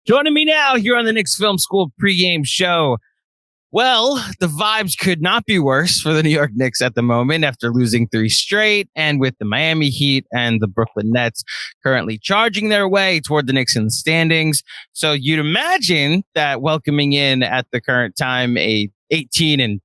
Joining me now here on the Knicks Film School pregame show. Well, the vibes could not be worse for the New York Knicks at the moment after losing 3 straight, and with the Miami Heat and the Brooklyn Nets currently charging their way toward the Knicks in the standings. So you'd imagine that welcoming in at the current time a 18-56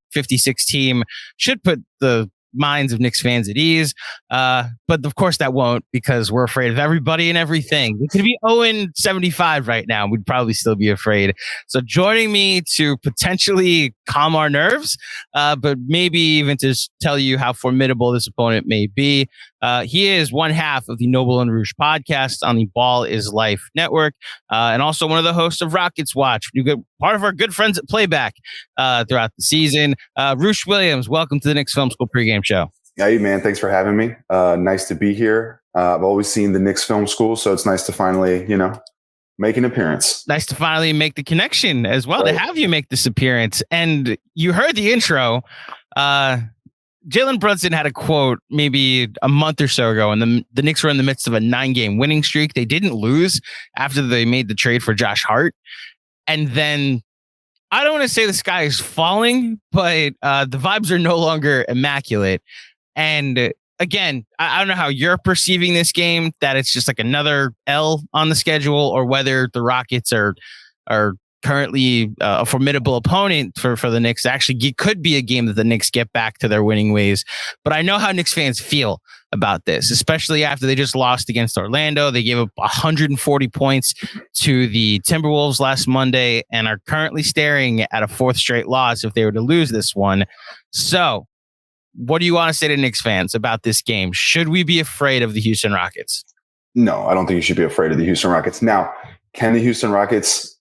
team should put the minds of Knicks fans at ease. But of course that won't, because we're afraid of everybody and everything. We could be 0-75 right now. We'd probably still be afraid. So joining me to potentially calm our nerves, but maybe even to tell you how formidable this opponent may be. He is one half of the Noble and Roosh podcast on the Ball is Life network, and also one of the hosts of Rockets Watch. Part of our good friends at Playback throughout the season. Roosh Williams, welcome to the Knicks Film School pregame show. Hey, man. Thanks for having me. Nice to be here. I've always seen the Knicks Film School, so it's nice to finally, make an appearance. Nice to finally make the connection as well, right, to have you make this appearance. And you heard the intro. Jalen Brunson had a quote maybe a month or so ago, and the Knicks were in the midst of a 9-game winning streak. They didn't lose after they made the trade for Josh Hart. And then I don't want to say the sky is falling, but the vibes are no longer immaculate. And again, I don't know how you're perceiving this game, that it's just like another L on the schedule, or whether the Rockets are currently a formidable opponent for the Knicks. Actually, it could be a game that the Knicks get back to their winning ways. But I know how Knicks fans feel about this, especially after they just lost against Orlando. They gave up 140 points to the Timberwolves last Monday and are currently staring at a 4th straight loss if they were to lose this one. So what do you want to say to Knicks fans about this game? Should we be afraid of the Houston Rockets? No, I don't think you should be afraid of the Houston Rockets. Now, can the Houston Rockets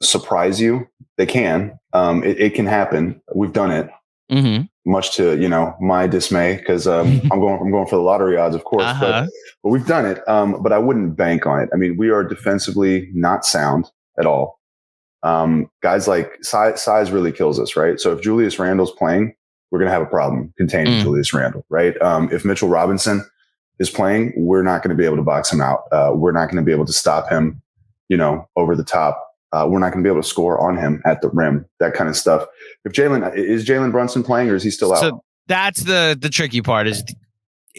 surprise you? They can. It can happen. We've done it. Mm-hmm. Much to my dismay, because I'm going for the lottery odds, of course. But we've done it. But I wouldn't bank on it. I mean, we are defensively not sound at all. Guys like size really kills us, right? So if Julius Randle's playing, we're going to have a problem containing Julius Randle, right? If Mitchell Robinson is playing, we're not going to be able to box him out. We're not going to be able to stop him, over the top. We're not going to be able to score on him at the rim, that kind of stuff. Is Jalen Brunson playing, or is he still out? So that's the tricky part. Is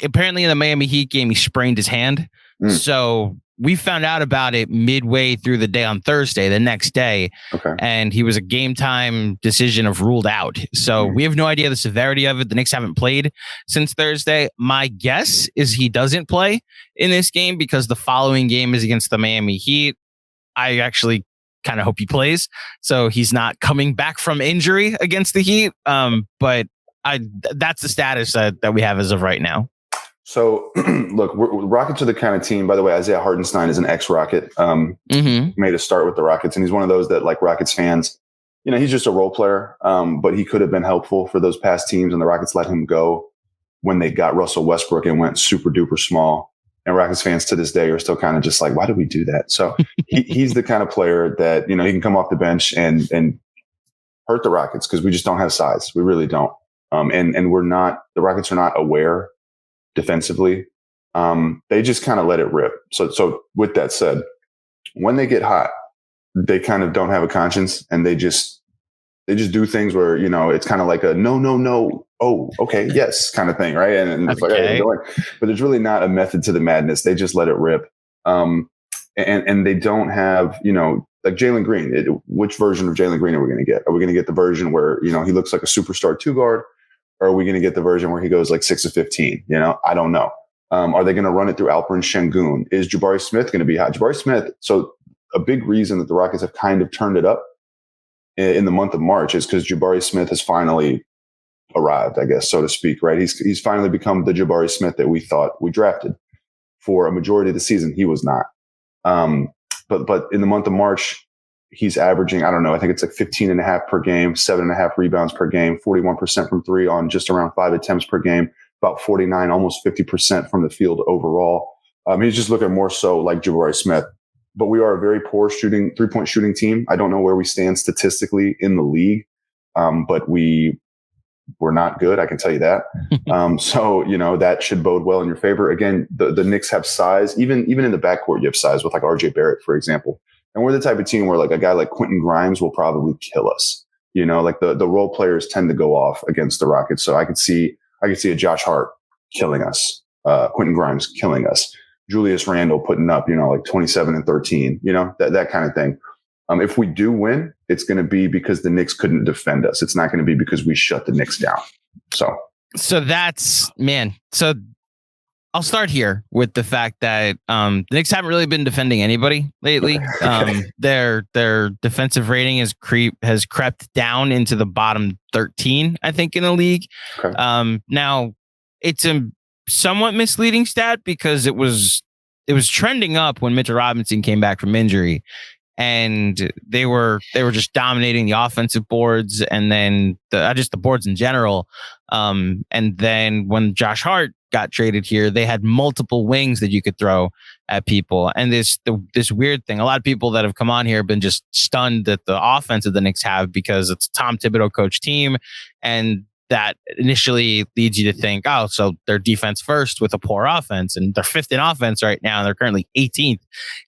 apparently in the Miami Heat game, he sprained his hand. So we found out about it midway through the day on Thursday, the next day. Okay. And he was a game time decision of ruled out. So we have no idea the severity of it. The Knicks haven't played since Thursday. My guess is he doesn't play in this game, because the following game is against the Miami Heat. I actually kind of hope he plays, so he's not coming back from injury against the Heat. But that's the status that we have as of right now. So, look, Rockets are the kind of team, by the way, Isaiah Hardenstein is an ex-Rocket, made a start with the Rockets. And he's one of those that, like Rockets fans, he's just a role player, but he could have been helpful for those past teams. And the Rockets let him go when they got Russell Westbrook and went super duper small. And Rockets fans to this day are still kind of just like, why did we do that? So he's the kind of player that, he can come off the bench and hurt the Rockets, because we just don't have size. We really don't. And the Rockets are not aware defensively. They just kind of let it rip. So with that said, when they get hot, they kind of don't have a conscience, and they just do things where, it's kind of like a no. Oh, okay. Yes. kind of thing. Right. And it's like, hey, but there's really not a method to the madness. They just let it rip. And they don't have, like Jalen Green. Which version of Jalen Green are we going to get? Are we going to get the version where, he looks like a superstar 2-guard? Or are we going to get the version where he goes like 6 of 15? I don't know. Are they going to run it through Alperen Şengün? Is Jabari Smith going to be hot? Jabari Smith. So a big reason that the Rockets have kind of turned it up in the month of March is because Jabari Smith has finally arrived, I guess, so to speak, right? He's finally become the Jabari Smith that we thought we drafted. For a majority of the season, he was not. But in the month of March, he's averaging, I don't know, I think it's like 15.5 per game, 7.5 rebounds per game, 41% from 3 on just around 5 attempts per game, about 49, almost 50% from the field overall. He's just looking more so like Jabari Smith. But we are a very poor 3-point shooting team. I don't know where we stand statistically in the league, but we're not good. I can tell you that. So, that should bode well in your favor. Again, the Knicks have size. Even in the backcourt, you have size with like RJ Barrett, for example. And we're the type of team where like a guy like Quentin Grimes will probably kill us. You know, like the role players tend to go off against the Rockets. So I could see a Josh Hart killing us, Quentin Grimes killing us, Julius Randle putting up, you know, like 27 and 13, you know, that kind of thing. If we do win, it's going to be because the Knicks couldn't defend us. It's not going to be because we shut the Knicks down. So that's, man. So I'll start here with the fact that the Knicks haven't really been defending anybody lately. Their defensive rating has crept down into the bottom 13, I think, in the league. Okay. Now it's a somewhat misleading stat because it was trending up when Mitchell Robinson came back from injury, and they were just dominating the offensive boards, and then just the boards in general. And then when Josh Hart got traded here, they had multiple wings that you could throw at people. And this weird thing, a lot of people that have come on here have been just stunned at the offense that the Knicks have because it's a Tom Thibodeau coach team. And that initially leads you to think, oh, so they're defense first with a poor offense, and they're 5th in offense right now. And they're currently 18th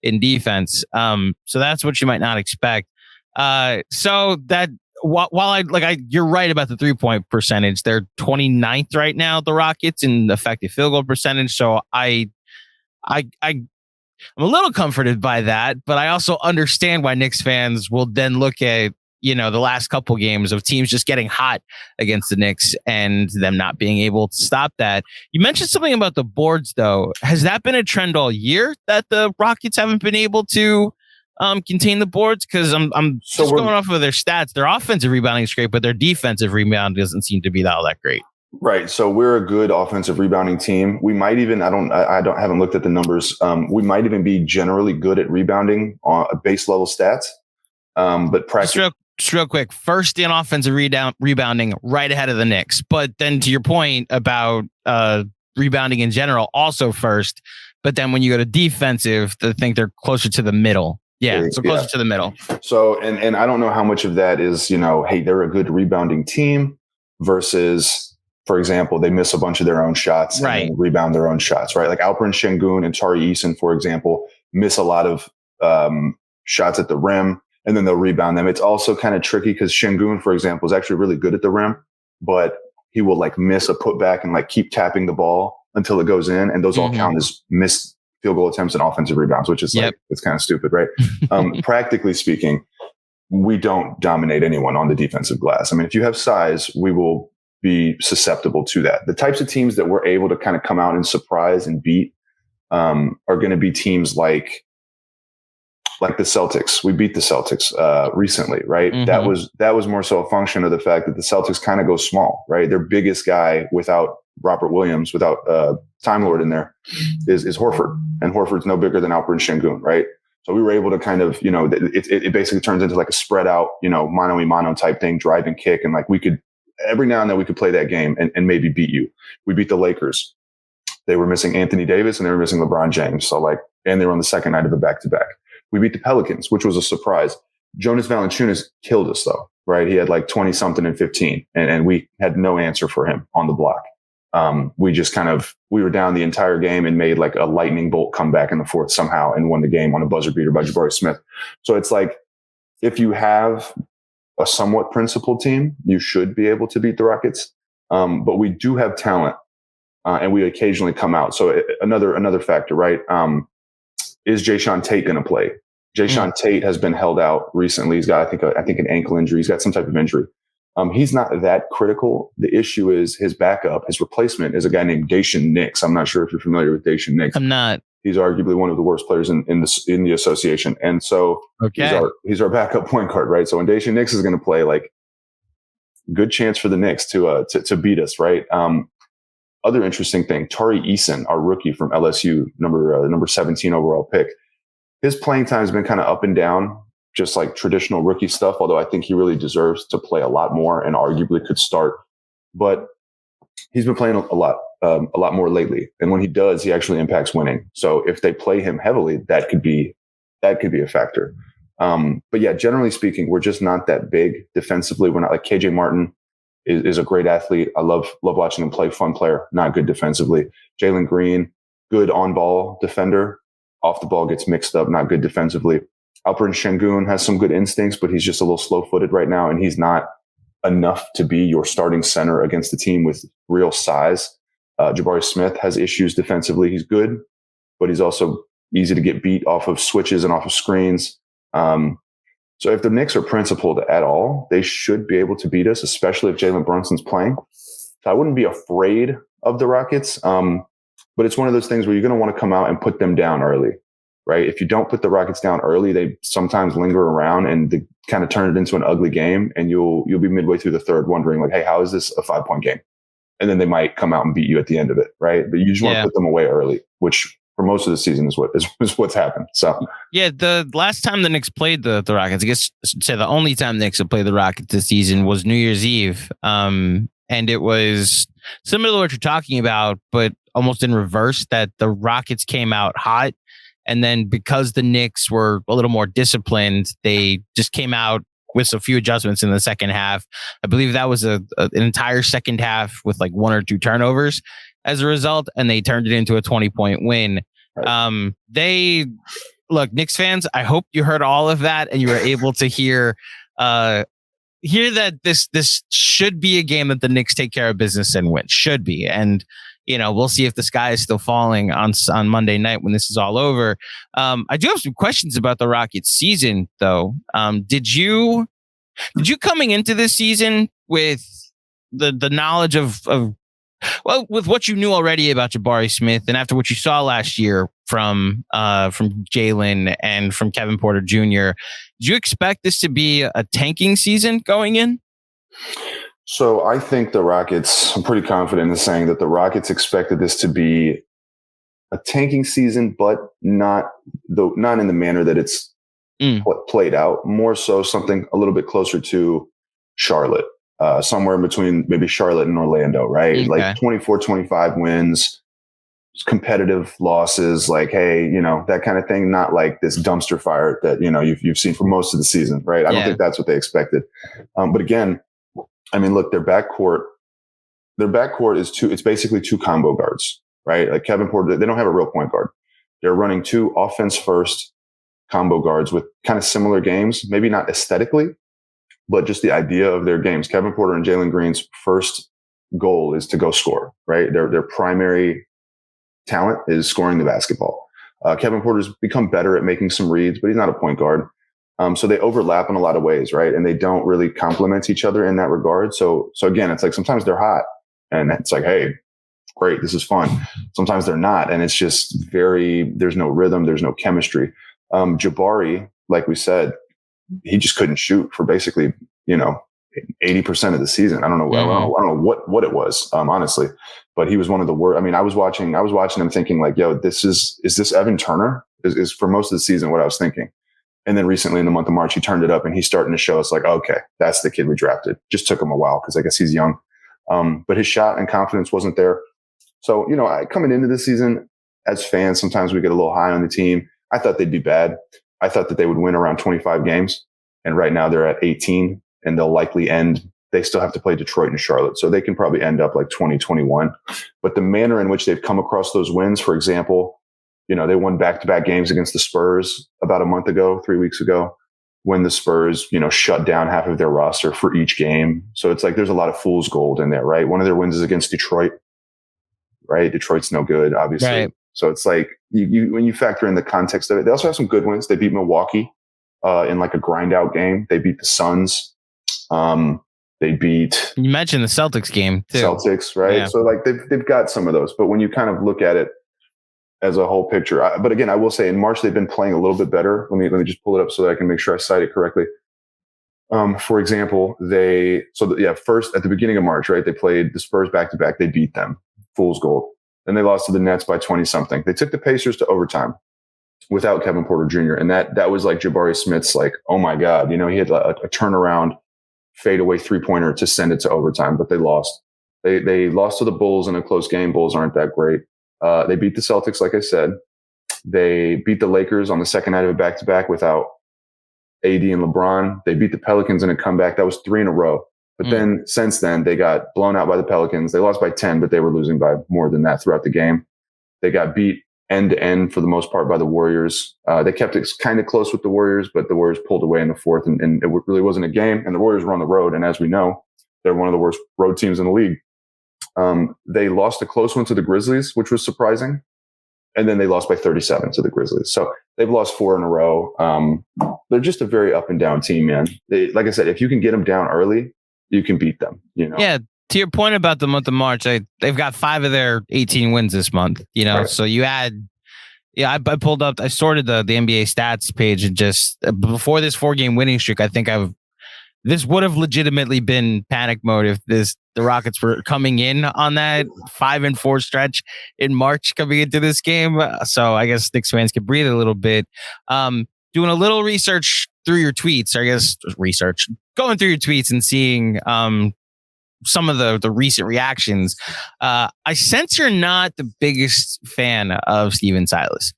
in defense. So that's what you might not expect. So that, while you're right about the 3-point percentage, they're 29th right now, the Rockets, in effective field goal percentage. So I'm a little comforted by that, but I also understand why Knicks fans will then look at, you know, the last couple games of teams just getting hot against the Knicks and them not being able to stop that. You mentioned something about the boards, though. Has that been a trend all year that the Rockets haven't been able to contain the boards? Because I'm just going off of their stats. Their offensive rebounding is great, but their defensive rebound doesn't seem to be all that great. Right. So we're a good offensive rebounding team. We might even, haven't looked at the numbers. We might even be generally good at rebounding on base level stats. But practice. Just real quick, first in offensive rebounding, right ahead of the Knicks. But then to your point about rebounding in general, also first. But then when you go to defensive, I think they're closer to the middle. Yeah, so closer to the middle. So, and I don't know how much of that is, you know, hey, they're a good rebounding team versus, for example, they miss a bunch of their own shots and rebound their own shots, right? Like Alperen Şengün and Tari Eason, for example, miss a lot of shots at the rim, and then they'll rebound them. It's also kind of tricky because Şengün, for example, is actually really good at the rim, but he will like miss a putback and like keep tapping the ball until it goes in, and those all count as missed field goal attempts and offensive rebounds, which is like, it's kind of stupid, right? Practically speaking, we don't dominate anyone on the defensive glass. I mean, if you have size, we will be susceptible to that. The types of teams that we're able to kind of come out and surprise and beat are going to be teams like the Celtics. We beat the Celtics recently, right? That was more so a function of the fact that the Celtics kind of go small, right? Their biggest guy without Robert Williams, without Time Lord in there, is Horford, and Horford's no bigger than Alperen Şengün, right? So we were able to kind of, you know, it basically turns into like a spread out, you know, mano-a-mano type thing, drive and kick, and like we could every now and then we could play that game and maybe beat you. We beat the Lakers. They were missing Anthony Davis and they were missing LeBron James. So like, and they were on the second night of the back-to-back. We beat the Pelicans, which was a surprise. Jonas Valanciunas killed us though, right? He had like 20 something and 15 and we had no answer for him on the block. We were down the entire game and made like a lightning bolt comeback in the fourth somehow and won the game on a buzzer beater by Jabari Smith. So it's like, if you have a somewhat principled team, you should be able to beat the Rockets. But we do have talent, and we occasionally come out. So another factor, right? Is Jayshawn Tate going to play? Jayshawn Tate has been held out recently. He's got, I think an ankle injury. He's got some type of injury. He's not that critical. The issue is his backup, his replacement is a guy named Daishen Nix. I'm not sure if you're familiar with Daishen Nix. I'm not. He's arguably one of the worst players in the association. And so he's our backup point guard, right? So when Daishen Nix is going to play, like, good chance for the Knicks to beat us, right? Other interesting thing, Tari Eason, our rookie from LSU, number 17 overall pick. His playing time has been kind of up and down, just like traditional rookie stuff, although I think he really deserves to play a lot more and arguably could start. But he's been playing a lot more lately. And when he does, he actually impacts winning. So if they play him heavily, that could be a factor. But yeah, generally speaking, we're just not that big defensively. We're not like KJ Martin is a great athlete. I love watching him play, fun player, not good defensively. Jalen Green, good on ball defender. Off the ball gets mixed up, not good defensively. Alperen Şengün has some good instincts, but he's just a little slow-footed right now, and he's not enough to be your starting center against a team with real size. Jabari Smith has issues defensively. He's good, but he's also easy to get beat off of switches and off of screens. So if the Knicks are principled at all, they should be able to beat us, especially if Jalen Brunson's playing. So I wouldn't be afraid of the Rockets, but it's one of those things where you're going to want to come out and put them down early, right? If you don't put the Rockets down early, they sometimes linger around and they kind of turn it into an ugly game, and you'll be midway through the third wondering like, hey, how is this a 5-point game? And then they might come out and beat you at the end of it, right? But you just want to put them away early, which for most of the season is what's happened. So yeah, the last time the Knicks played the Rockets, I guess I should say the only time the Knicks have played the Rockets this season was New Year's Eve. And it was similar to what you're talking about, but almost in reverse, that the Rockets came out hot. And then because the Knicks were a little more disciplined, they just came out with a few adjustments in the second half. I believe that was an entire second half with like 1 or 2 turnovers as a result, and they turned it into a 20-point win. Right. Knicks fans, I hope you heard all of that and you were able to hear that this should be a game that the Knicks take care of business and win. Should be. And we'll see if the sky is still falling on Monday night when this is all over. I do have some questions about the Rockets season, though. Did you coming into this season with the knowledge of with what you knew already about Jabari Smith, and after what you saw last year from Jalen and from Kevin Porter Jr., did you expect this to be a tanking season going in? So I think the Rockets, I'm pretty confident in saying that the Rockets expected this to be a tanking season, but not in the manner that it's played out. More so something a little bit closer to Charlotte, somewhere in between maybe Charlotte and Orlando, right? Okay. Like 24-25 wins, competitive losses, like, hey, that kind of thing. Not like this dumpster fire that, you've seen for most of the season, right? I don't think that's what they expected. But again, I mean, look, their backcourt is it's basically 2 combo guards, right? Like Kevin Porter, they don't have a real point guard. They're running 2 offense first combo guards with kind of similar games, maybe not aesthetically, but just the idea of their games. Kevin Porter and Jalen Green's first goal is to go score, right? Their primary talent is scoring the basketball. Kevin Porter's become better at making some reads, but he's not a point guard. So they overlap in a lot of ways, right? And they don't really complement each other in that regard. So again, it's like sometimes they're hot and it's like, hey, great, this is fun. Sometimes they're not. And it's just there's no rhythm, there's no chemistry. Jabari, like we said, he just couldn't shoot for basically, 80% of the season. I don't know. Mm-hmm. I don't know what it was, honestly, but he was one of the worst. I mean, I was watching him thinking like, yo, is this Evan Turner? Is for most of the season what I was thinking. And then recently in the month of March, he turned it up and he's starting to show us like, okay, that's the kid we drafted. Just took him a while because I guess he's young. But his shot and confidence wasn't there. So, coming into the season as fans, sometimes we get a little high on the team. I thought they'd be bad. I thought that they would win around 25 games. And right now they're at 18 and they'll likely they still have to play Detroit and Charlotte. So they can probably end up like 20-21. But the manner in which they've come across those wins, for example, they won back-to-back games against the Spurs about 3 weeks ago, when the Spurs, shut down half of their roster for each game. So it's like there's a lot of fool's gold in there, right? One of their wins is against Detroit, right? Detroit's no good, obviously. Right. So it's like you when you factor in the context of it, they also have some good wins. They beat Milwaukee in like a grind-out game. They beat the Suns. They beat. You mentioned the Celtics game too. Celtics, right? Yeah. So like they've got some of those, but when you kind of look at it as a whole picture. But again, I will say in March, they've been playing a little bit better. Let me just pull it up so that I can make sure I cite it correctly. For example, first at the beginning of March, right? They played the Spurs back-to-back. They beat them. Fool's gold. Then they lost to the Nets by 20-something. They took the Pacers to overtime without Kevin Porter Jr. And that was like Jabari Smith's like, oh my God, he had a turnaround fadeaway 3-pointer to send it to overtime, but they lost. They lost to the Bulls in a close game. Bulls aren't that great. They beat the Celtics, like I said. They beat the Lakers on the second night of a back-to-back without AD and LeBron. They beat the Pelicans in a comeback. That was 3 in a row. But then since then, they got blown out by the Pelicans. They lost by 10, but they were losing by more than that throughout the game. They got beat end to end for the most part by the Warriors. They kept it kind of close with the Warriors, but the Warriors pulled away in the fourth, and it really wasn't a game. And the Warriors were on the road, and as we know, they're one of the worst road teams in the league. They lost a close one to the Grizzlies, which was surprising, and then they lost by 37 to the Grizzlies. So they've lost 4 in a row. They're just a very up and down team, man. Like I said, if you can get them down early, you can beat them. Yeah. To your point about the month of March, they've got 5 of their 18 wins this month. Right. So you add, I pulled up, I sorted the NBA stats page, and just before this 4-game winning streak, I think this would have legitimately been panic mode if the Rockets were coming in on that 5-4 stretch in March coming into this game. So I guess Knicks fans could breathe a little bit. Doing a little research through your tweets, going through your tweets and seeing some of the recent reactions. I sense you're not the biggest fan of Steven Silas.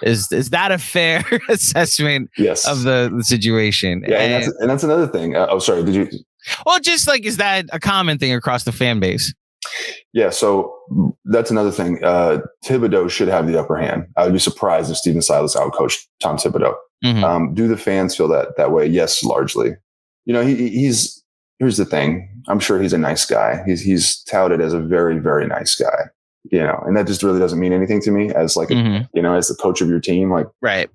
Is that a fair assessment yes. of the situation? Yeah, and that's another thing. Sorry, did you? Well, just like, is that a common thing across the fan base? Yeah, so that's another thing. Thibodeau should have the upper hand. I would be surprised if Steven Silas outcoached Tom Thibodeau. Mm-hmm. Do the fans feel that way? Yes, largely. He's here's the thing. I'm sure he's a nice guy. He's touted as a very, very nice guy. And that just really doesn't mean anything to me as like, as the coach of your team. Like, right.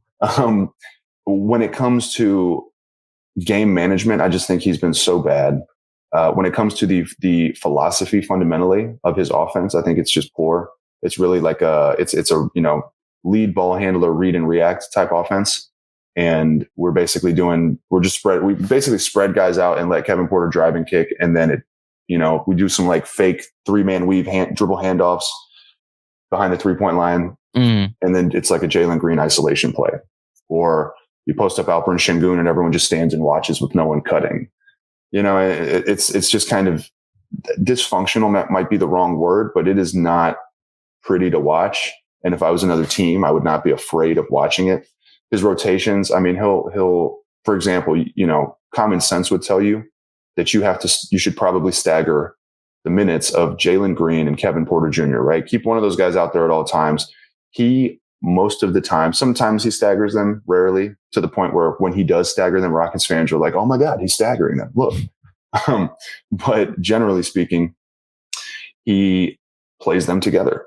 When it comes to game management, I just think he's been so bad. When it comes to the philosophy fundamentally of his offense, I think it's just poor. It's really like it's a lead ball handler, read and react type offense. And we basically spread guys out and let Kevin Porter drive and kick. And then we do some like fake 3-man weave dribble handoffs behind the 3-point line. And then it's like a Jalen Green isolation play, or you post up Alperen Şengün and everyone just stands and watches with no one cutting. It's just kind of dysfunctional. Might be the wrong word, but it is not pretty to watch. And if I was another team, I would not be afraid of watching it. His rotations, I mean, he'll, for example, common sense would tell you that you should probably stagger the minutes of Jalen Green and Kevin Porter Jr., right? Keep one of those guys out there at all times. Most of the time, sometimes he staggers them, rarely, to the point where when he does stagger them, Rockets fans are like, oh my God, he's staggering them. Look. But generally speaking, he plays them together.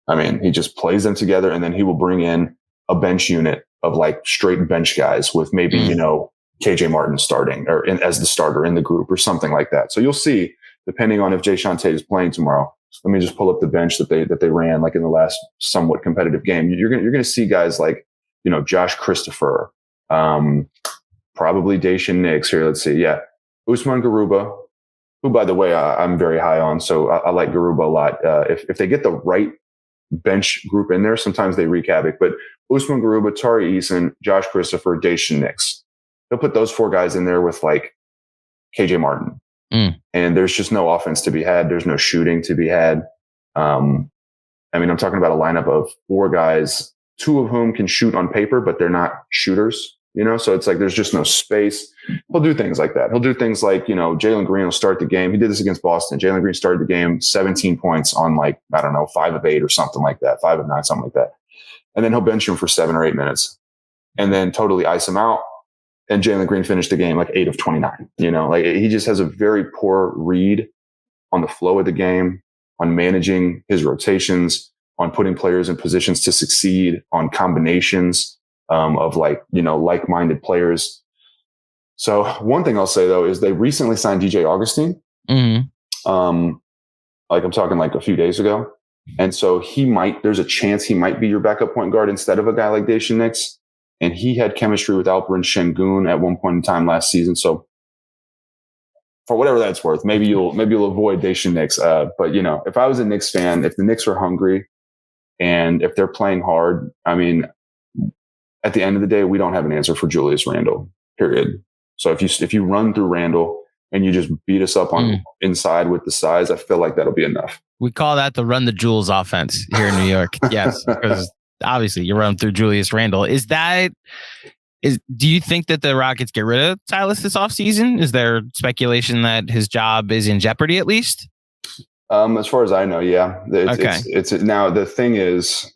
I mean, he just plays them together, and then he will bring in a bench unit of like straight bench guys with maybe, KJ Martin starting as the starter in the group or something like that. So you'll see, depending on if Jae'Sean Tate is playing tomorrow. Let me just pull up the bench that they ran like in the last somewhat competitive game. You're gonna see guys like, Josh Christopher, probably Daishen Nix here. Let's see. Yeah. Usman Garuba, who, by the way, I'm very high on. So I like Garuba a lot. If they get the right bench group in there, sometimes they wreak havoc. But Usman Garuba, Tari Eason, Josh Christopher, Daishen Nix. They'll put those 4 guys in there with like KJ Martin. And there's just no offense to be had. There's no shooting to be had. I'm talking about a lineup of 4 guys, 2 of whom can shoot on paper, but they're not shooters, So it's like there's just no space. He'll do things like that. He'll do things like, Jalen Green will start the game. He did this against Boston. Jalen Green started the game 17 points on 5 of 8 or something like that, 5 of 9, something like that. And then he'll bench him for 7 or 8 minutes and then totally ice him out. And Jalen Green finished the game 8 of 29. He just has a very poor read on the flow of the game, on managing his rotations, on putting players in positions to succeed, on combinations of like-minded players. So one thing I'll say though is they recently signed DJ Augustine. I'm talking a few days ago. And so there's a chance he might be your backup point guard instead of a guy like Daishen Nix. And he had chemistry with Alperen Şengün at one point in time last season. So for whatever that's worth, maybe you'll avoid Daishen Nix. But if I was a Knicks fan, if the Knicks are hungry and if they're playing hard, I mean, at the end of the day, we don't have an answer for Julius Randle, period. So if you run through Randle and you just beat us up on inside with the size, I feel like that'll be enough. We call that the run the Jules offense here in New York. Yes, because obviously you run through Julius Randle. Do you think that the Rockets get rid of Silas this offseason? Is there speculation that his job is in jeopardy at least? As far as I know, yeah. It's now the thing is,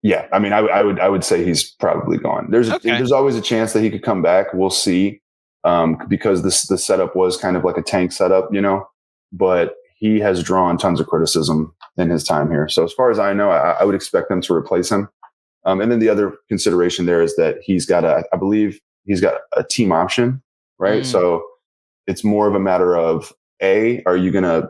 Yeah, I mean, I would say he's probably gone. There's always a chance that he could come back. We'll see, because the setup was kind of like a tank setup, but he has drawn tons of criticism in his time here. So as far as I know, I would expect them to replace him. And then the other consideration there is that I believe he's got a team option, right? So it's more of a matter of are you going to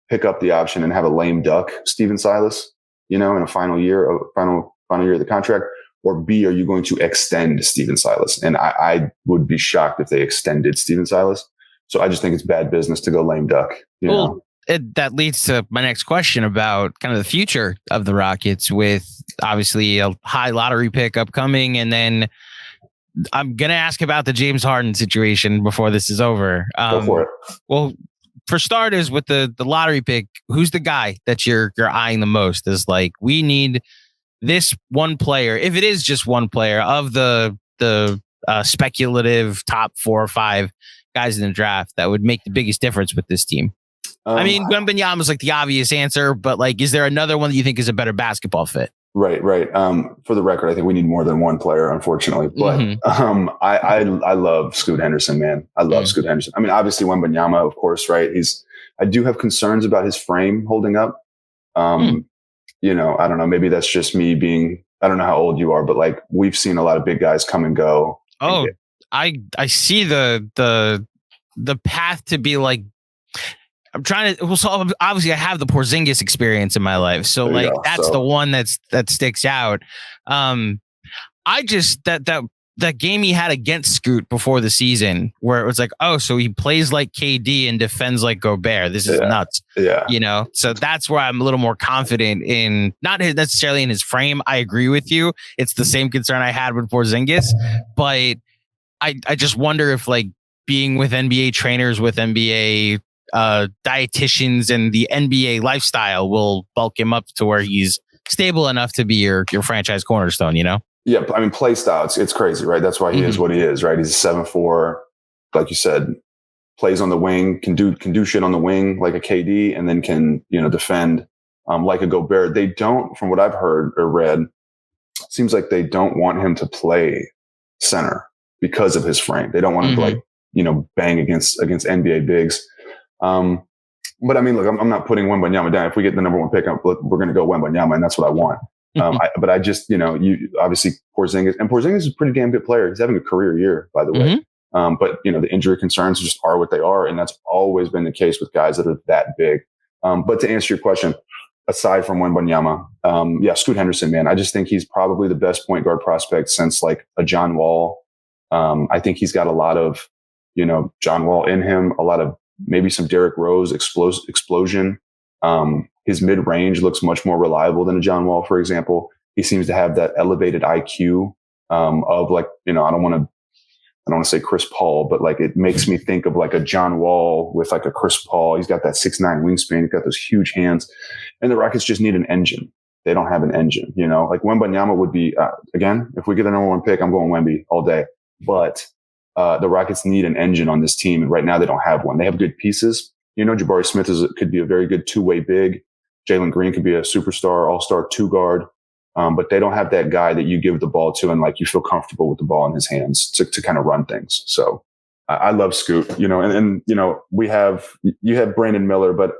pick up the option and have a lame duck, Steven Silas, in a final year of the contract, or B, are you going to extend Steven Silas? And I would be shocked if they extended Steven Silas. So I just think it's bad business to go lame duck. That leads to my next question about kind of the future of the Rockets, with obviously a high lottery pick upcoming. And then I'm going to ask about the James Harden situation before this is over. Go for it. Well, for starters, with the lottery pick, who's the guy that you're eyeing the most? Is like, we need this one player, if it is just one player of the speculative top 4 or 5 guys in the draft that would make the biggest difference with this team. I mean, Wembanyama is like the obvious answer, but like, is there another one that you think is a better basketball fit? Right. For the record, I think we need more than one player, unfortunately. But I love Scoot Henderson, man. I love Scoot Henderson. I mean, obviously Wembanyama, of course, right? I do have concerns about his frame holding up. I don't know. Maybe that's just me being. I don't know how old you are, but like, we've seen a lot of big guys come and go. Oh, I see the path to be like. I'm trying to. Well, so obviously, I have the Porzingis experience in my life, so like that's the one that sticks out. I just that game he had against Scoot before the season, where it was like, oh, so he plays like KD and defends like Gobert. This is nuts. Yeah, So that's where I'm a little more confident in, not necessarily in his frame. I agree with you. It's the same concern I had with Porzingis, but I just wonder if like being with NBA trainers, with NBA dietitians, and the NBA lifestyle will bulk him up to where he's stable enough to be your franchise cornerstone, Yeah, I mean, play style, it's crazy, right? That's why he is what he is, right? He's a 7'4", like you said, plays on the wing, can do shit on the wing like a KD, and then can, defend like a Gobert. They don't, from what I've heard or read, seems like they don't want him to play center because of his frame. They don't want him to like, bang against NBA bigs. But I mean, look, I'm not putting Wembanyama down. If we get the number 1 pick, we're going to go Wembanyama, and that's what I want. But I just, you obviously Porzingis is a pretty damn good player. He's having a career year, by the way. But the injury concerns just are what they are. And that's always been the case with guys that are that big. But to answer your question, aside from Wembanyama, Scoot Henderson, man, I just think he's probably the best point guard prospect since like a John Wall. I think he's got a lot of, John Wall in him, a lot of maybe some Derrick Rose explosion. His mid-range looks much more reliable than a John Wall, for example. He seems to have that elevated IQ of like, I don't want to say Chris Paul, but like it makes me think of like a John Wall with like a Chris Paul. He's got that 6'9" wingspan. He's got those huge hands. And the Rockets just need an engine. They don't have an engine, like Wembanyama would be, again, if we get the number 1 pick, I'm going Wemby all day. But the Rockets need an engine on this team. And right now they don't have one. They have good pieces. Jabari Smith could be a very good 2-way big. Jalen Green could be a superstar, all-star 2-guard. But they don't have that guy that you give the ball to and like you feel comfortable with the ball in his hands to kind of run things. So I love Scoot, and you have Brandon Miller, but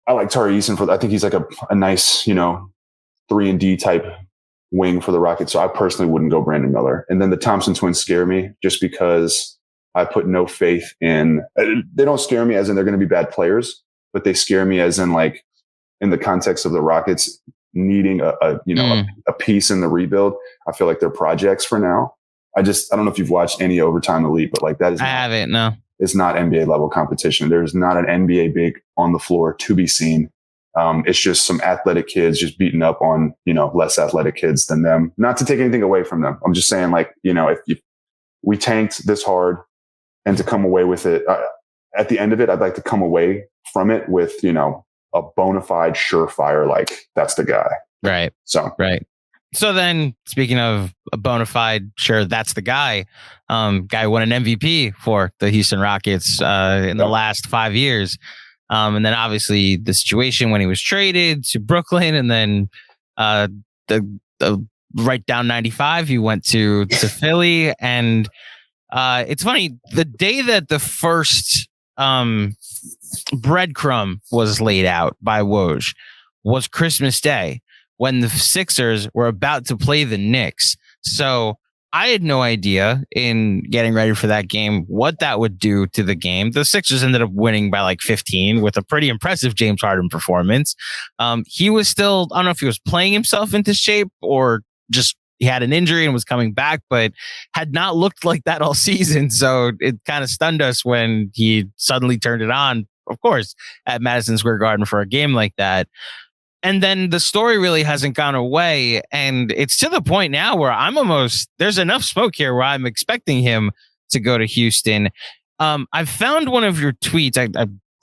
I like Tari Eason I think he's like a nice, 3-and-D type wing for the Rockets. So I personally wouldn't go Brandon Miller. And then the Thompson twins scare me just because I put no faith in, they don't scare me as in they're going to be bad players, but they scare me as in like in the context of the Rockets needing a piece in the rebuild. I feel like they're projects for now. I don't know if you've watched any Overtime Elite, but like that is, I haven't, no. It's not NBA level competition. There's not an NBA big on the floor to be seen. It's just some athletic kids just beating up on, less athletic kids than them. Not to take anything away from them. I'm just saying like, if we tanked this hard and to come away with it, at the end of it, I'd like to come away from it with, a bona fide surefire, like that's the guy. Right. So then speaking of a bona fide, sure, that's the guy. Guy won an MVP for the Houston Rockets in the last 5 years. And then obviously the situation when he was traded to Brooklyn and then the right down 95. He went to Philly, and it's funny, the day that the first breadcrumb was laid out by Woj was Christmas Day, when the Sixers were about to play the Knicks. So I had no idea in getting ready for that game what that would do to the game. The Sixers ended up winning by like 15 with a pretty impressive James Harden performance. He was still, I don't know if he was playing himself into shape or just he had an injury and was coming back, but had not looked like that all season. So it kind of stunned us when he suddenly turned it on, of course, at Madison Square Garden for a game like that. And then the story really hasn't gone away. And it's to the point now where there's enough smoke here where I'm expecting him to go to Houston. I've found one of your tweets.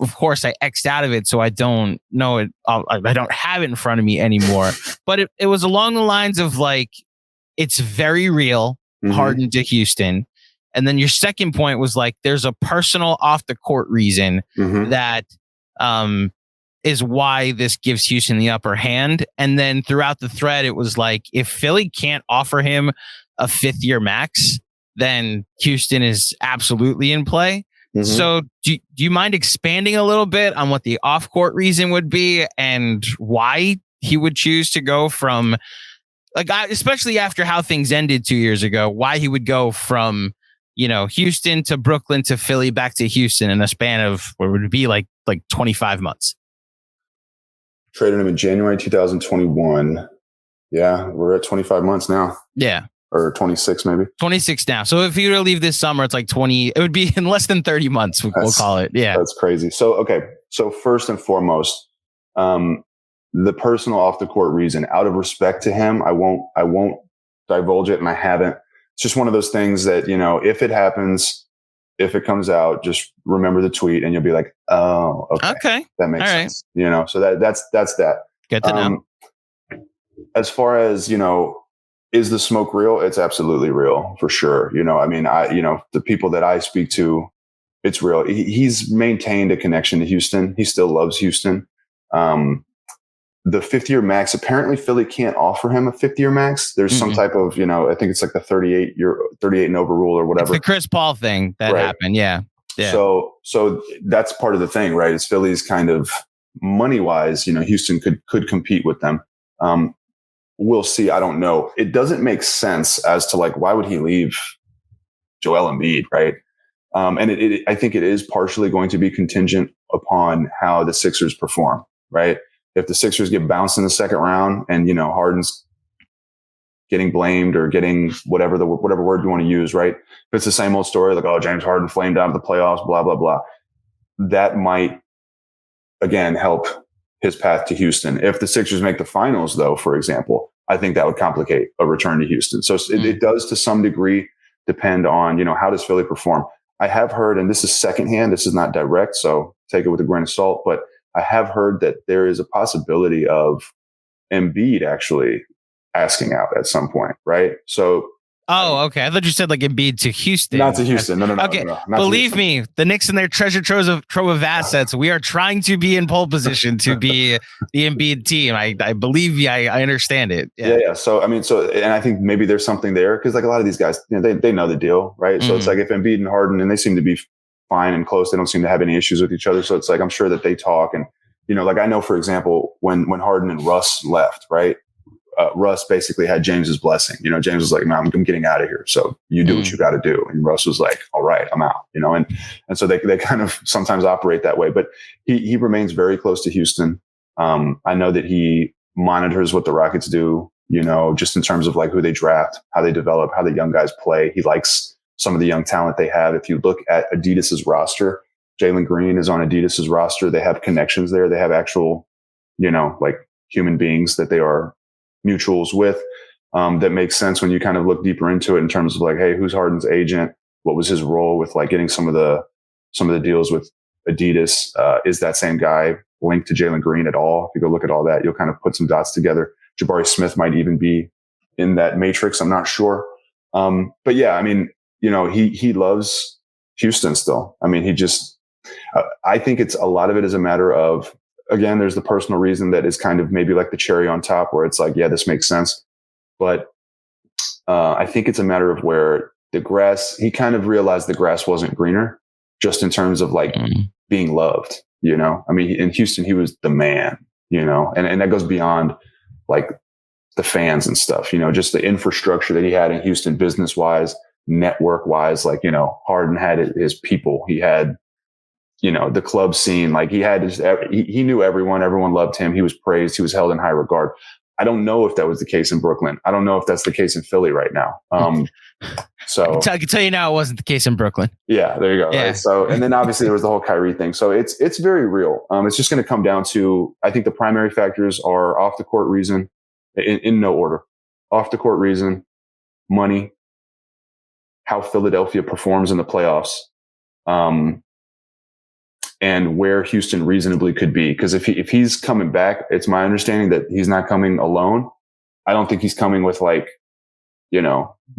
Of course, I X'd out of it, so I don't know it. I don't have it in front of me anymore. But it was along the lines of like, it's very real, Harden to Houston. And then your second point was like, there's a personal off the court reason that is why this gives Houston the upper hand. And then throughout the thread, it was like, if Philly can't offer him a 5th-year max, then Houston is absolutely in play. So do you mind expanding a little bit on what the off-court reason would be and why he would choose to go from, like, especially after how things ended 2 years ago, why he would go from, Houston to Brooklyn to Philly back to Houston in a span of what would be like 25 months? Traded him in January 2021. Yeah, we're at 25 months now. Yeah. Or 26 maybe. 26 now. So if you were to leave this summer, it's like 20. It would be in less than 30 months, we'll call it. Yeah. That's crazy. So, okay. So first and foremost, the personal off the court reason, out of respect to him, I won't divulge it, and I haven't. It's just one of those things that, if it happens, if it comes out, just remember the tweet and you'll be like, oh, okay. That makes sense. So that's that. Good to know. As far as, is the smoke real? It's absolutely real for sure. The people that I speak to, it's real. He's maintained a connection to Houston. He still loves Houston. The 5th-year max, apparently Philly can't offer him a 5th-year max. There's some type of, I think it's like the 38 and over rule or whatever. It's the Chris Paul thing that happened. Yeah. So that's part of the thing, right? Is Philly's kind of money wise, Houston could compete with them. We'll see. I don't know. It doesn't make sense as to like, why would he leave Joel Embiid, right? And I think it is partially going to be contingent upon how the Sixers perform, right? If the Sixers get bounced in the second round and, Harden's getting blamed or getting whatever word you want to use, right? If it's the same old story, like, oh, James Harden flamed out of the playoffs, blah, blah, blah. That might, again, help his path to Houston. If the Sixers make the finals, though, for example, I think that would complicate a return to Houston. So it does to some degree depend on, how does Philly perform? I have heard, and this is secondhand, this is not direct, so take it with a grain of salt, but I have heard that there is a possibility of Embiid actually asking out at some point, right? So, okay. I thought you said like Embiid to Houston. Not to Houston. No. Okay. No, believe me, the Knicks and their treasure trove of assets, we are trying to be in pole position to be the Embiid team. I believe you. I understand it. Yeah. So, and I think maybe there's something there because like a lot of these guys, they know the deal, right? So it's like if Embiid and Harden, and they seem to be fine and close. They don't seem to have any issues with each other. So it's like, I'm sure that they talk. And, like I know, for example, when Harden and Russ left, right? Russ basically had James's blessing. James was like, man, I'm getting out of here. So you do what you got to do. And Russ was like, all right, I'm out, and so they kind of sometimes operate that way, but he remains very close to Houston. I know that he monitors what the Rockets do, just in terms of like who they draft, how they develop, how the young guys play. He likes some of the young talent they have. If you look at Adidas's roster, Jalen Green is on Adidas's roster. They have connections there. They have actual, like human beings that they are mutuals with. That makes sense when you kind of look deeper into it in terms of like, hey, who's Harden's agent? What was his role with like getting some of the deals with Adidas? Is that same guy linked to Jalen Green at all? If you go look at all that, you'll kind of put some dots together. Jabari Smith might even be in that matrix. I'm not sure. But yeah, he loves Houston still. He just, I think a lot of it is a matter of again, there's the personal reason that is kind of maybe like the cherry on top where it's like, yeah, this makes sense. But I think it's a matter of where he kind of realized the grass wasn't greener just in terms of like being loved, I mean, in Houston, he was the man, and that goes beyond like the fans and stuff, just the infrastructure that he had in Houston, business wise, network wise, like, Harden had his people. He had, the club scene, like he had he knew everyone loved him. He was praised. He was held in high regard. I don't know if that was the case in Brooklyn. I don't know if that's the case in Philly right now. So I can tell you now, it wasn't the case in Brooklyn. Yeah, there you go. Yeah. Right? So, and then obviously there was the whole Kyrie thing. So it's very real. It's just going to come down to, I think the primary factors are off the court reason, in no order. Off the court reason, money, how Philadelphia performs in the playoffs, and where Houston reasonably could be. Because if he's coming back, it's my understanding that he's not coming alone. I don't think he's coming with like,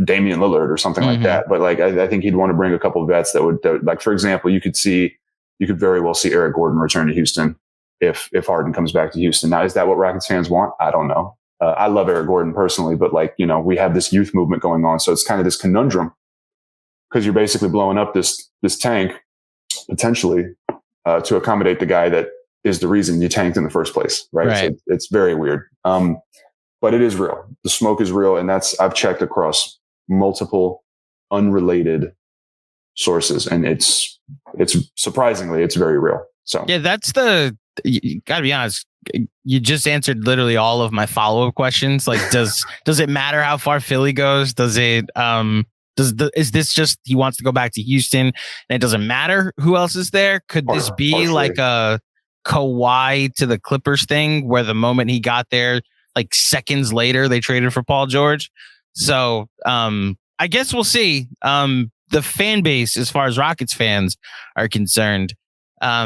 Damian Lillard or something like that. But like, I think he'd want to bring a couple of vets that would like, for example, you could very well see Eric Gordon return to Houston if Harden comes back to Houston. Now, is that what Rockets fans want? I don't know. I love Eric Gordon personally, but like, we have this youth movement going on. So it's kind of this conundrum because you're basically blowing up this tank potentially to accommodate the guy that is the reason you tanked in the first place. Right. So it's very weird. But it is real. The smoke is real. And I've checked across multiple unrelated sources, and it's surprisingly, it's very real. So yeah, you gotta be honest. You just answered literally all of my follow-up questions. Like, does it matter how far Philly goes? Does it, is this just, he wants to go back to Houston and it doesn't matter who else is there? Could this be partially like a Kawhi to the Clippers thing where the moment he got there, like seconds later, they traded for Paul George? So I guess we'll see. The fan base, as far as Rockets fans are concerned, I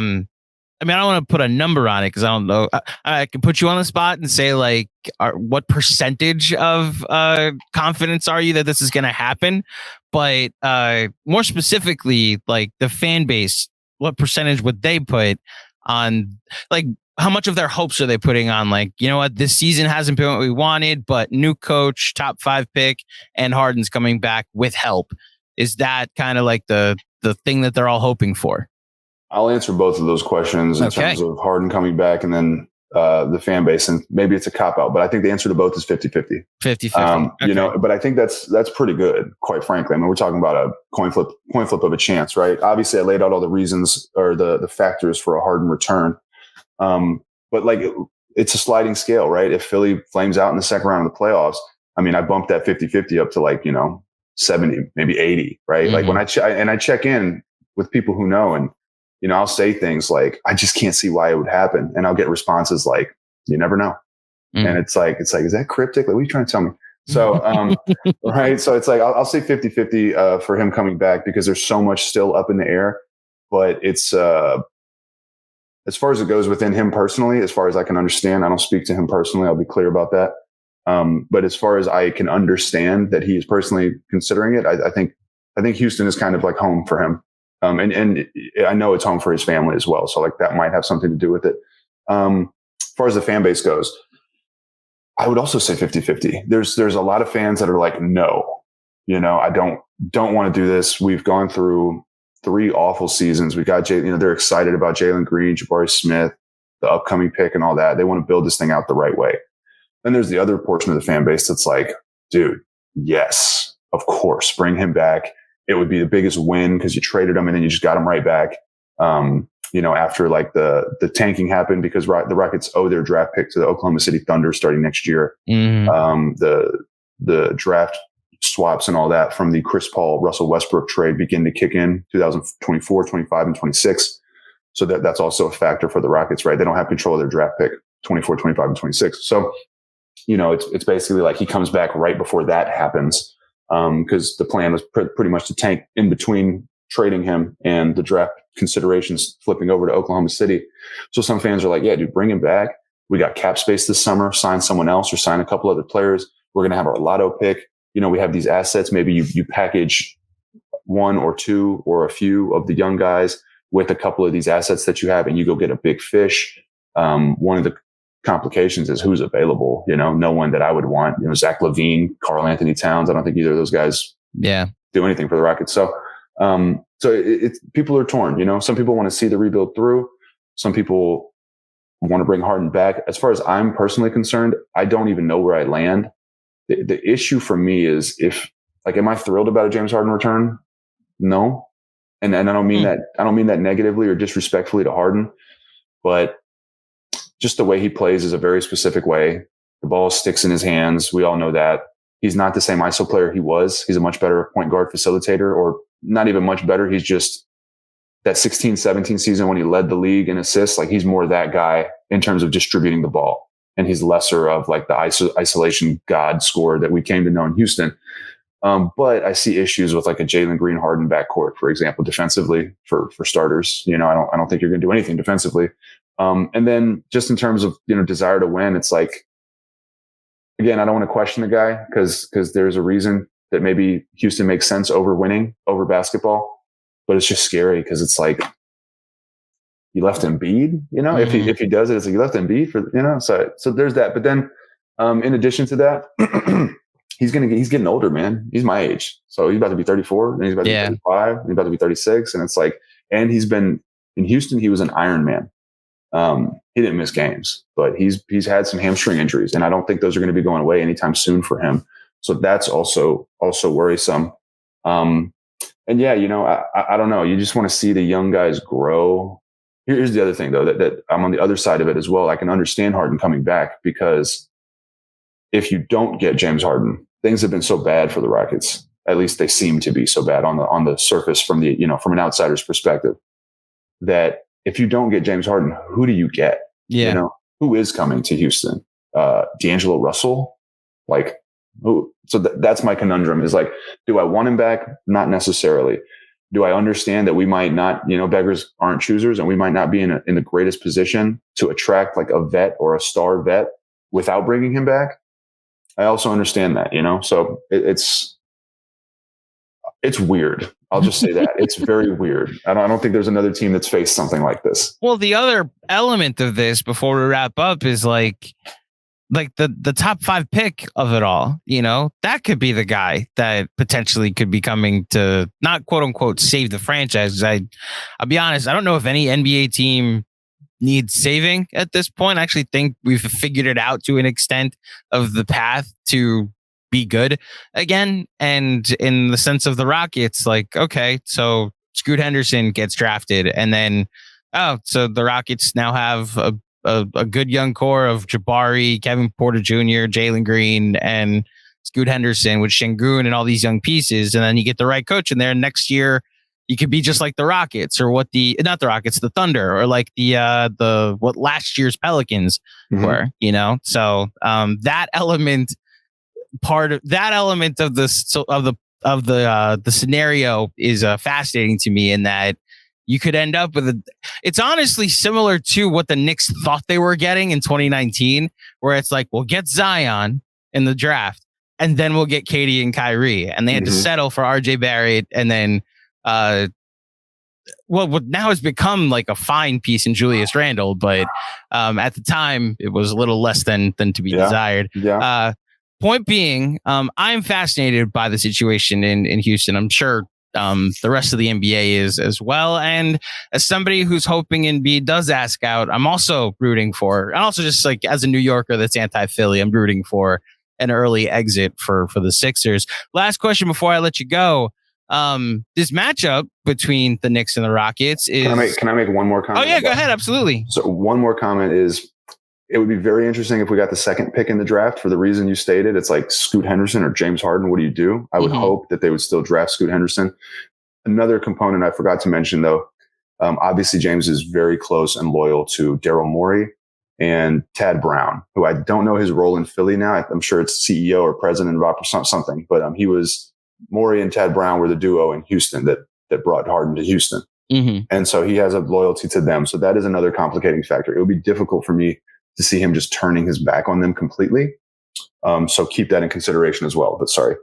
mean, I don't want to put a number on it because I don't know. I can put you on the spot and say, like, what percentage of confidence are you that this is going to happen? But more specifically, like the fan base, what percentage would they put on, like, how much of their hopes are they putting on, like, you know what, this season hasn't been what we wanted, but new coach, top 5 pick, and Harden's coming back with help. Is that kind of like the thing that they're all hoping for? I'll answer both of those questions in terms of Harden coming back and then the fan base. And maybe it's a cop-out, but I think the answer to both is 50-50. 50-50. But I think that's pretty good, quite frankly. I mean, we're talking about a coin flip of a chance, right? Obviously, I laid out all the reasons or the factors for a Harden return. But like, it's a sliding scale, right? If Philly flames out in the second round of the playoffs, I mean, I bumped that 50-50 up to like, 70, maybe 80, right? Like when I check in with people who know, and, I'll say things like, I just can't see why it would happen. And I'll get responses like, you never know. And it's like, is that cryptic? Like, what are you trying to tell me? So, right. So it's like, I'll say 50-50 for him coming back because there's so much still up in the air, but it's, as far as it goes within him personally, as far as I can understand, I don't speak to him personally. I'll be clear about that. But as far as I can understand that he is personally considering it, I think Houston is kind of like home for him. And I know it's home for his family as well. So like that might have something to do with it. As far as the fan base goes, I would also say 50-50. There's a lot of fans that are like, no, I don't want to do this. We've gone through 3 awful seasons. We got they're excited about Jalen Green, Jabari Smith, the upcoming pick and all that. They want to build this thing out the right way. Then there's the other portion of the fan base that's like, dude, yes, of course, bring him back. It would be the biggest win because you traded him and then you just got him right back. After like the tanking happened because the Rockets owe their draft pick to the Oklahoma City Thunder starting next year. The draft swaps and all that from the Chris Paul, Russell Westbrook trade begin to kick in 2024, 25, and 26. So that's also a factor for the Rockets, right? They don't have control of their draft pick 24, 25, and 26. So, it's basically like he comes back right before that happens. Because the plan was pretty much to tank in between trading him and the draft considerations flipping over to Oklahoma City. So some fans are like, yeah, dude, bring him back. We got cap space this summer, sign someone else or sign a couple other players. We're going to have our lotto pick. We have these assets. Maybe you package 1 or 2 or a few of the young guys with a couple of these assets that you have and you go get a big fish. One of the complications is who's available. No one that I would want. Zach LaVine, Karl Anthony Towns. I don't think either of those guys do anything for the Rockets. So people are torn. Some people want to see the rebuild through. Some people want to bring Harden back. As far as I'm personally concerned, I don't even know where I land. The issue for me is am I thrilled about a James Harden return? No. And I don't mean that negatively or disrespectfully to Harden, but just the way he plays is a very specific way. The ball sticks in his hands. We all know that. He's not the same ISO player he was. He's a much better point guard facilitator, or not even much better. He's just that 16-17 season when he led the league in assists. He's more that guy in terms of distributing the ball. And he's lesser of the isolation god scorer that we came to know in Houston. But I see issues with a Jalen Green Harden backcourt, for example, defensively for starters. I don't think you're going to do anything defensively. And then just in terms of, desire to win, it's again, I don't want to question the guy because there's a reason that maybe Houston makes sense over winning over basketball, but it's just scary because it's you left Embiid, if he does it, it's you left Embiid for, so there's that. But then, in addition to that, he's getting older, man. He's my age. So he's about to be 34 and he's about to be 35. He's about to be 36. And it's and he's been in Houston. He was an Iron Man. He didn't miss games, but he's had some hamstring injuries, and I don't think those are going to be going away anytime soon for him. So that's also worrisome. And yeah, I don't know. You just want to see the young guys grow. Here's the other thing, though, that I'm on the other side of it as well. I can understand Harden coming back because if you don't get James Harden, things have been so bad for the Rockets. At least they seem to be so bad on the surface from from an outsider's perspective, that if you don't get James Harden, who do you get? Yeah. Who is coming to Houston? D'Angelo Russell? Who? So that's my conundrum is do I want him back? Not necessarily. Do I understand that we might not, beggars aren't choosers, and we might not be in the greatest position to attract a vet or a star vet without bringing him back? I also understand that, so it's weird. I'll just say that it's very weird. I don't think there's another team that's faced something like this. Well, the other element of this before we wrap up is the top 5 pick of it all, that could be the guy that potentially could be coming to not quote unquote save the franchise. I'll be honest. I don't know if any NBA team needs saving at this point. I actually think we've figured it out to an extent of the path to be good again. And in the sense of the Rockets, okay, so Scoot Henderson gets drafted, and then, so the Rockets now have a good young core of Jabari, Kevin Porter Jr., Jalen Green, and Scoot Henderson with Şengün and all these young pieces. And then you get the right coach in there. Next year, you could be just like the Rockets, or the Thunder, or what last year's Pelicans were, So that element of the scenario is fascinating to me, in that you could end up with it's honestly similar to what the Knicks thought they were getting in 2019, where it's we'll get Zion in the draft, and then we'll get Katie and Kyrie, and they had to settle for RJ Barrett, and then what now has become a fine piece in Julius Randle, but at the time it was a little less than to be desired. Yeah. Point being, I'm fascinated by the situation in Houston. I'm sure the rest of the NBA is as well. And as somebody who's hoping Embiid does ask out, I'm also rooting for, and also just as a New Yorker that's anti-Philly, I'm rooting for an early exit for the Sixers. Last question before I let you go. This matchup between the Knicks and the Rockets is... Can I make one more comment? Oh yeah, go ahead. Absolutely. So one more comment is, it would be very interesting if we got the second pick in the draft for the reason you stated. It's Scoot Henderson or James Harden. What do you do? I would hope that they would still draft Scoot Henderson. Another component I forgot to mention, though, obviously James is very close and loyal to Daryl Morey and Tad Brown, who I don't know his role in Philly now. I'm sure it's CEO or president of something, but Morey and Tad Brown were the duo in Houston that brought Harden to Houston. And so he has a loyalty to them. So that is another complicating factor. It would be difficult for me to see him just turning his back on them completely. So keep that in consideration as well. But sorry.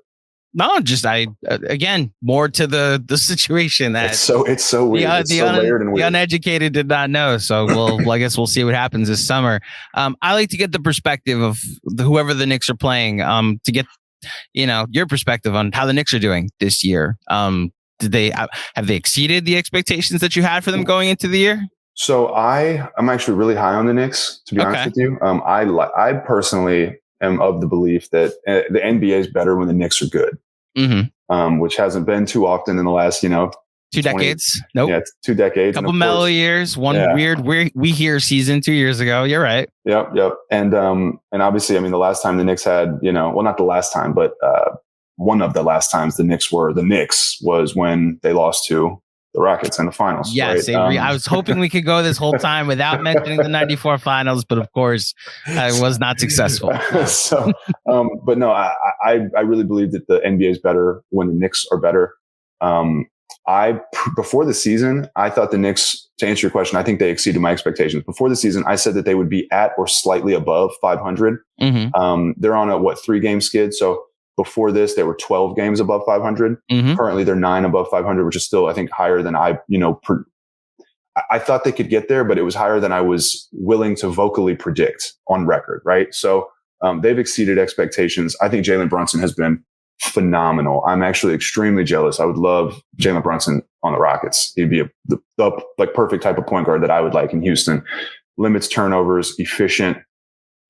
No, just again, more to the situation that it's so weird. It's so layered and weird. The uneducated did not know. So I guess we'll see what happens this summer. I like to get the perspective of whoever the Knicks are playing. To get your perspective on how the Knicks are doing this year. Have they exceeded the expectations that you had for them going into the year? So I'm actually really high on the Knicks, to be honest with you. I personally am of the belief that the NBA is better when the Knicks are good, which hasn't been too often in the last, 2 decades. Nope. Yeah, 2 decades. Couple mellow years. One weird we hear season 2 years ago. You're right. Yep. And obviously, I mean, the last time the Knicks had, well, not the last time, but one of the last times the Knicks were the Knicks was when they lost to the Rockets in the finals. Yes, right? I was hoping we could go this whole time without mentioning the '94 finals, but of course, I was not successful. So, but no, I really believe that the NBA is better when the Knicks are better. Before the season, I thought the Knicks, to answer your question, I think they exceeded my expectations. Before the season, I said that they would be at or slightly above 500. They're on a 3-game skid, so. Before this, they were 12 games above 500. Currently, they're 9 above 500, which is still, I think, higher than I thought they could get there, but it was higher than I was willing to vocally predict on record, right? So they've exceeded expectations. I think Jalen Brunson has been phenomenal. I'm actually extremely jealous. I would love Jalen Brunson on the Rockets. He'd be the perfect type of point guard that I would like in Houston. Limits turnovers, efficient,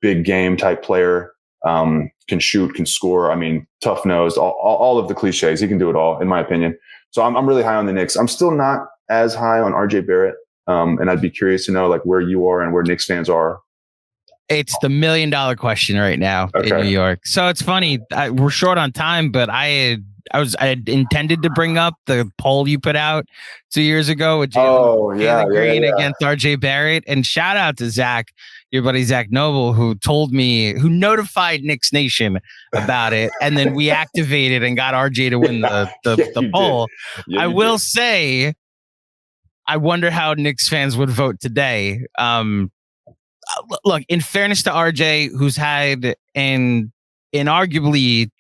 big game type player. Can shoot, can score. I mean, tough nosed, all of the cliches. He can do it all, in my opinion. So I'm really high on the Knicks. I'm still not as high on RJ Barrett. And I'd be curious to know where you are and where Knicks fans are. It's the $1 million question right now in New York. So it's funny. We're short on time, but I had intended to bring up the poll you put out 2 years ago with Jalen Green against RJ Barrett. And shout out to Zach, your buddy Zach Noble, who who notified Knicks Nation about it. And then we activated and got RJ to win the poll. I will say, I wonder how Knicks fans would vote today. Look, in fairness to RJ, who's had an inarguably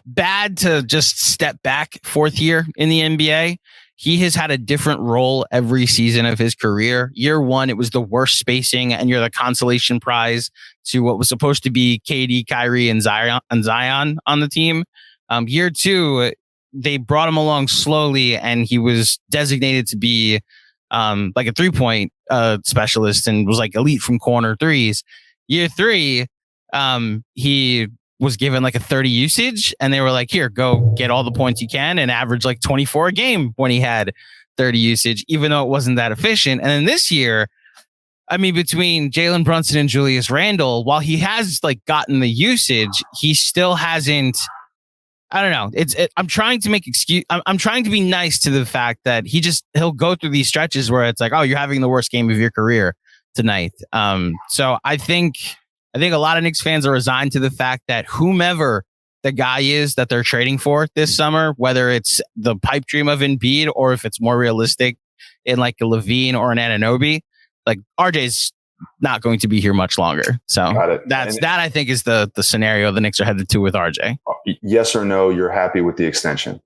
bad to just step back 4th year in the NBA. He has had a different role every season of his career. Year 1, it was the worst spacing, and you're the consolation prize to what was supposed to be KD, Kyrie, and Zion on the team. Year 2, they brought him along slowly, and he was designated to be a 3-point specialist and was elite from corner threes. Year 3, he was given a 30 usage, and they were like, here, go get all the points you can, and average 24 a game when he had 30 usage, even though it wasn't that efficient. And then this year, I mean, between Jalen Brunson and Julius Randle, while he has gotten the usage, he still hasn't. I don't know. I'm trying to make excuse. I'm trying to be nice to the fact that he'll go through these stretches where it's oh, you're having the worst game of your career tonight. So I think a lot of Knicks fans are resigned to the fact that whomever the guy is that they're trading for this summer, whether it's the pipe dream of Embiid or if it's more realistic in a Levine or an Anunoby, RJ's not going to be here much longer. So that I think is the scenario the Knicks are headed to with RJ. Yes or no, you're happy with the extension?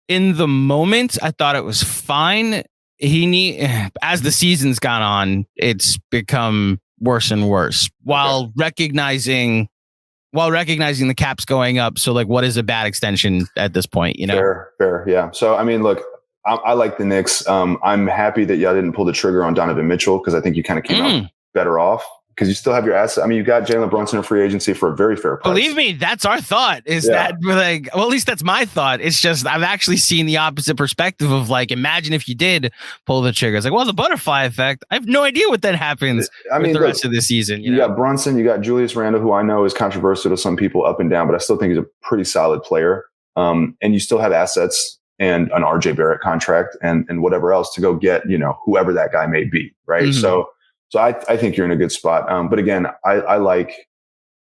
In the moment, I thought it was fine. As the season's gone on, it's become worse and worse while recognizing the cap's going up. So what is a bad extension at this point? Fair. Yeah. So, I mean, look, I like the Knicks. I'm happy that y'all didn't pull the trigger on Donovan Mitchell, because I think you kind of came out better off because you still have your assets. I mean, you got Jalen Brunson in free agency for a very fair price. Believe me, that's our thought. That at least that's my thought. It's just I've actually seen the opposite perspective of imagine if you did pull the trigger. It's the butterfly effect. I have no idea what that happens with the rest of the season. You got Brunson, you got Julius Randle, who I know is controversial to some people up and down, but I still think he's a pretty solid player. And you still have assets and an RJ Barrett contract and whatever else to go get, whoever that guy may be. Right. So I think you're in a good spot. But again, I like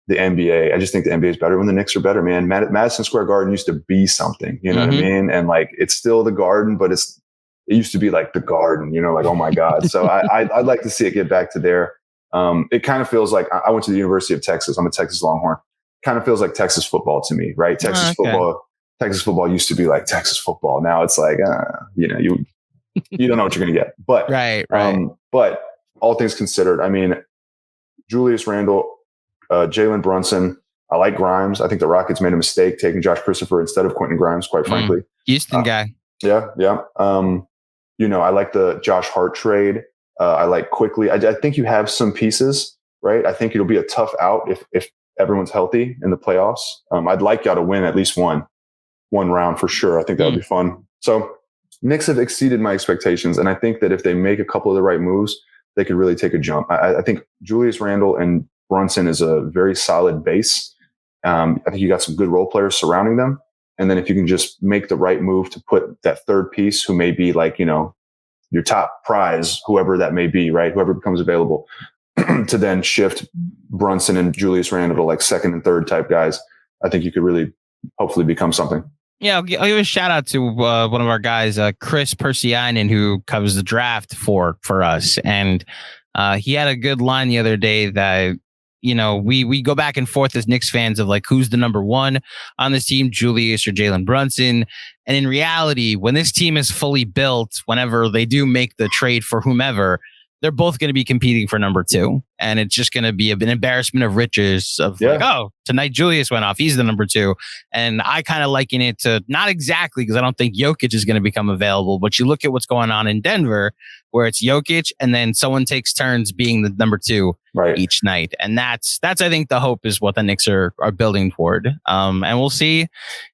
the NBA. I just think the NBA is better when the Knicks are better, man. Madison Square Garden used to be something, you know what I mean? And it's still the Garden, but it used to be the Garden, oh my God. So I'd like to see it get back to there. It kind of feels like I went to the University of Texas. I'm a Texas Longhorn. kind of feels like Texas football to me, right? Texas football used to be like Texas football. Now it's like, you don't know what you're going to get. But right. But all things considered, I mean, Julius Randle, Jalen Brunson. I like Grimes. I think the Rockets made a mistake taking Josh Christopher instead of Quentin Grimes, quite frankly. Houston guy. Yeah. I like the Josh Hart trade. I like quickly. I think you have some pieces, right? I think it'll be a tough out if everyone's healthy in the playoffs. I'd like y'all to win at least one round for sure. I think that would be fun. So Knicks have exceeded my expectations. And I think that if they make a couple of the right moves, they could really take a jump. I think Julius Randle and Brunson is a very solid base. I think you got some good role players surrounding them. And then if you can just make the right move to put that third piece who may be like, your top prize, whoever that may be, right? Whoever becomes available to then shift Brunson and Julius Randle to like second and third type guys. I think you could really hopefully become something. Yeah, I'll give a shout out to one of our guys, Chris Persianen, who covers the draft for us. And he had a good line the other day that, we go back and forth as Knicks fans of like, who's the number one on this team, Julius or Jalen Brunson? And in reality, when this team is fully built, whenever they do make the trade for whomever, they're both going to be competing for number two. And it's just going to be an embarrassment of riches of tonight Julius went off. He's the number two. And I kind of liken it to, not exactly, because I don't think Jokic is going to become available, but you look at what's going on in Denver, where it's Jokic and then someone takes turns being the number two each night. And that's I think the hope is what the Knicks are building toward. And we'll see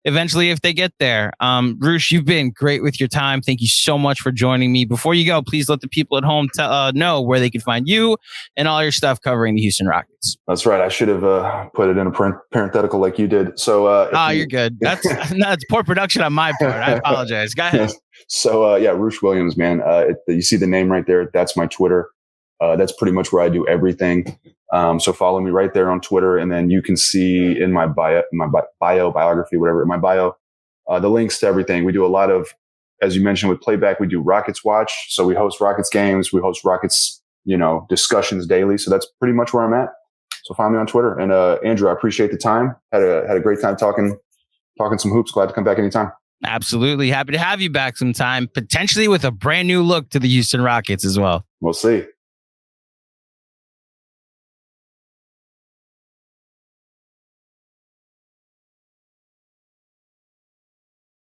eventually if they get there. Roosh, you've been great with your time. Thank you so much for joining me. Before you go, please let the people at home know where they can find you and all your stuff covering the Houston Rockets. That's right. I should have put it in a parenthetical like you did. So, you're good. That's poor production on my part. I apologize. Go ahead. So, Roosh Williams, man, you see the name right there. That's my Twitter. That's pretty much where I do everything. So follow me right there on Twitter. And then you can see in my biography, whatever, in my bio, the links to everything. We do a lot of, as you mentioned with Playback, we do Rockets Watch. So we host Rockets games. We host Rockets, discussions daily. So that's pretty much where I'm at. So find me on Twitter. And Andrew, I appreciate the time. Had a great time talking some hoops. Glad to come back anytime. Absolutely. Happy to have you back sometime, potentially with a brand new look to the Houston Rockets as well. We'll see.